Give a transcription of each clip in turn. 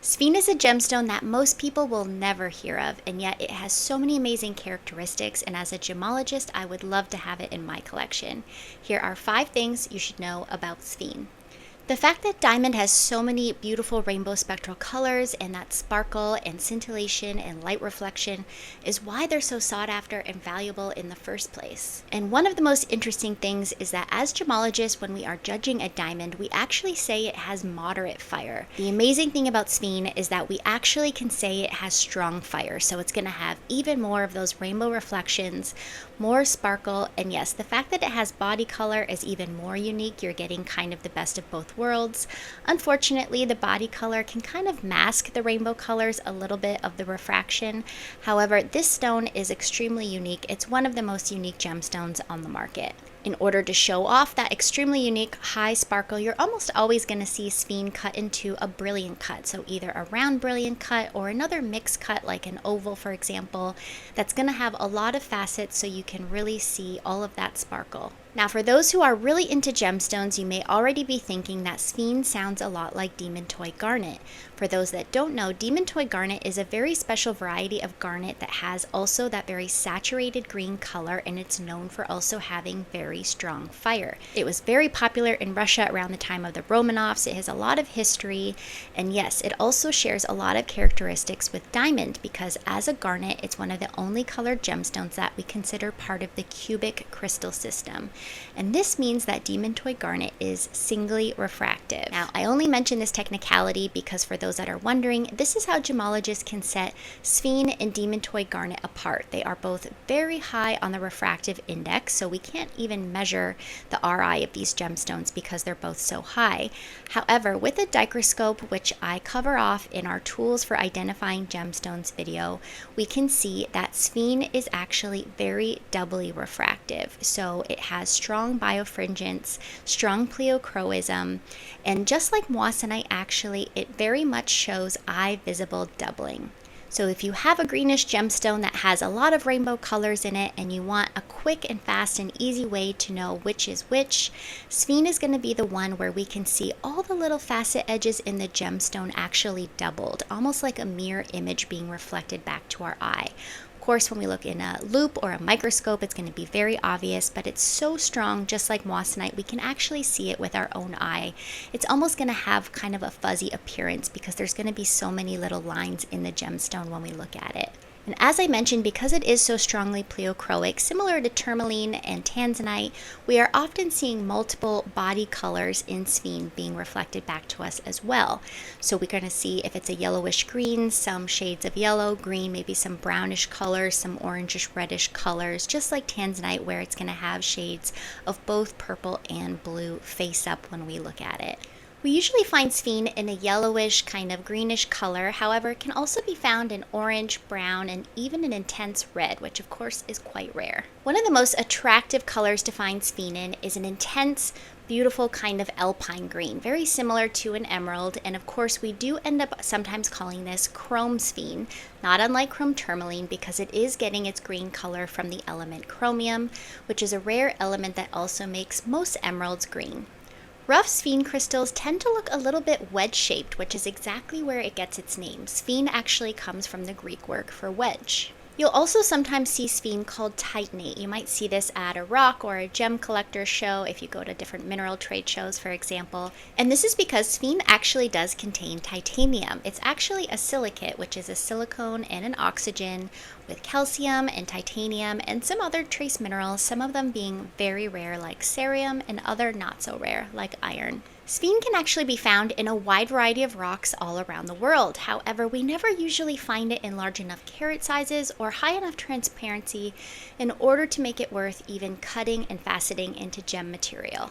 Sphene is a gemstone that most people will never hear of, and yet it has so many amazing characteristics, and as a gemologist, I would love to have it in my collection. Here are 5 things you should know about Sphene. The fact that diamond has so many beautiful rainbow spectral colors and that sparkle and scintillation and light reflection is why they're so sought after and valuable in the first place. And one of the most interesting things is that as gemologists, when we are judging a diamond, we actually say it has moderate fire. The amazing thing about Sphene is that we actually can say it has strong fire, so it's going to have even more of those rainbow reflections, more sparkle, and yes, the fact that it has body color is even more unique. You're getting kind of the best of both worlds. Unfortunately, the body color can kind of mask the rainbow colors a little bit of the refraction. However, this stone is extremely unique. It's one of the most unique gemstones on the market. In order to show off that extremely unique high sparkle, you're almost always going to see Sphene cut into a brilliant cut. So either a round brilliant cut or another mixed cut like an oval, for example, that's going to have a lot of facets so you can really see all of that sparkle. Now, for those who are really into gemstones, you may already be thinking that Sphene sounds a lot like Demantoid Garnet. For those that don't know, Demantoid Garnet is a very special variety of garnet that has also that very saturated green color, and it's known for also having very strong fire. It was very popular in Russia around the time of the Romanovs. It has a lot of history, and yes, it also shares a lot of characteristics with diamond because as a garnet, it's one of the only colored gemstones that we consider part of the cubic crystal system. And this means that Demantoid Garnet is singly refractive. Now, I only mention this technicality because for those that are wondering, this is how gemologists can set Sphene and Demantoid Garnet apart. They are both very high on the refractive index, so we can't even measure the RI of these gemstones because they're both so high. However, with a dichroscope, which I cover off in our tools for identifying gemstones video, we can see that Sphene is actually very doubly refractive. So it has strong biofringence, strong pleochroism, and just like moissanite, actually, it very much shows eye visible doubling. So if you have a greenish gemstone that has a lot of rainbow colors in it and you want a quick and fast and easy way to know which is which, Sphene is going to be the one where we can see all the little facet edges in the gemstone actually doubled, almost like a mirror image being reflected back to our eye. Of course, when we look in a loupe or a microscope, it's going to be very obvious, but it's so strong, just like moissanite, we can actually see it with our own eye. It's almost going to have kind of a fuzzy appearance because there's going to be so many little lines in the gemstone when we look at it. And as I mentioned, because it is so strongly pleochroic, similar to tourmaline and tanzanite, we are often seeing multiple body colors in Sphene being reflected back to us as well. So we're going to see if it's a yellowish green, some shades of yellow, green, maybe some brownish colors, some orangish reddish colors, just like tanzanite where it's going to have shades of both purple and blue face up when we look at it. We usually find Sphene in a yellowish, kind of greenish color. However, it can also be found in orange, brown, and even an intense red, which of course is quite rare. One of the most attractive colors to find Sphene in is an intense, beautiful kind of alpine green, very similar to an emerald. And of course, we do end up sometimes calling this chrome Sphene, not unlike chrome tourmaline, because it is getting its green color from the element chromium, which is a rare element that also makes most emeralds green. Rough Sphene crystals tend to look a little bit wedge-shaped, which is exactly where it gets its name. Sphene actually comes from the Greek word for wedge. You'll also sometimes see Sphene called Titanate. You might see this at a rock or a gem collector show if you go to different mineral trade shows, for example. And this is because Sphene actually does contain titanium. It's actually a silicate, which is a silicone and an oxygen with calcium and titanium and some other trace minerals, some of them being very rare like cerium and other not so rare like iron. Sphene can actually be found in a wide variety of rocks all around the world. However, we never usually find it in large enough carat sizes or high enough transparency in order to make it worth even cutting and faceting into gem material.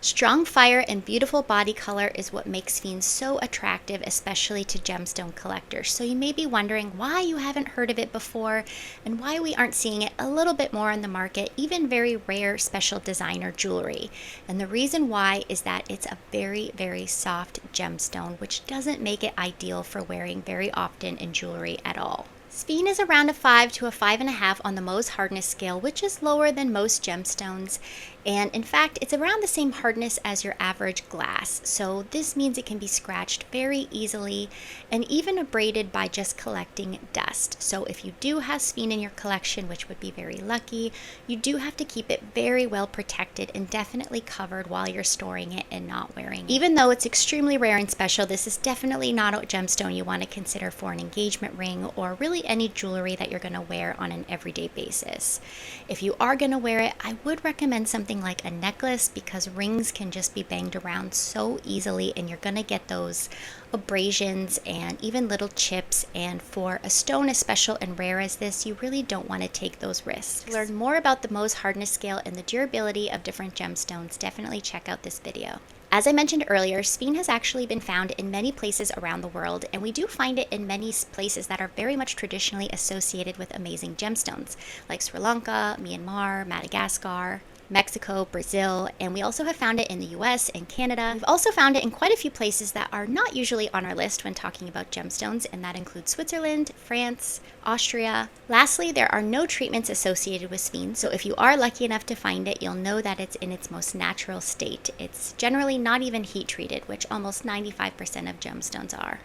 Strong fire and beautiful body color is what makes Sphene so attractive, especially to gemstone collectors. So you may be wondering why you haven't heard of it before and why we aren't seeing it a little bit more on the market, even very rare special designer jewelry. And the reason why is that it's a very, very soft gemstone, which doesn't make it ideal for wearing very often in jewelry at all. Sphene is around a 5 to a 5.5 on the Mohs hardness scale, which is lower than most gemstones. And in fact, it's around the same hardness as your average glass. So this means it can be scratched very easily and even abraded by just collecting dust. So if you do have Sphene in your collection, which would be very lucky, you do have to keep it very well protected and definitely covered while you're storing it and not wearing it. Even though it's extremely rare and special, this is definitely not a gemstone you want to consider for an engagement ring or really any jewelry that you're going to wear on an everyday basis. If you are going to wear it, I would recommend something like a necklace, because rings can just be banged around so easily and you're going to get those abrasions and even little chips. And for a stone as special and rare as this, you really don't want to take those risks. To learn more about the Mohs hardness scale and the durability of different gemstones, definitely check out this video. As I mentioned earlier, Sphene has actually been found in many places around the world, and we do find it in many places that are very much traditionally associated with amazing gemstones, like Sri Lanka, Myanmar, Madagascar, Mexico, Brazil, and we also have found it in the US and Canada. We've also found it in quite a few places that are not usually on our list when talking about gemstones, and that includes Switzerland, France, Austria. Lastly, there are no treatments associated with Sphene, so if you are lucky enough to find it, you'll know that it's in its most natural state. It's generally not even heat treated, which almost 95% of gemstones are.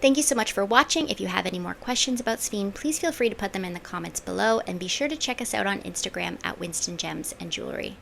Thank you so much for watching. If you have any more questions about Sphene, please feel free to put them in the comments below, and be sure to check us out on Instagram at Winston Gems and Jewelry.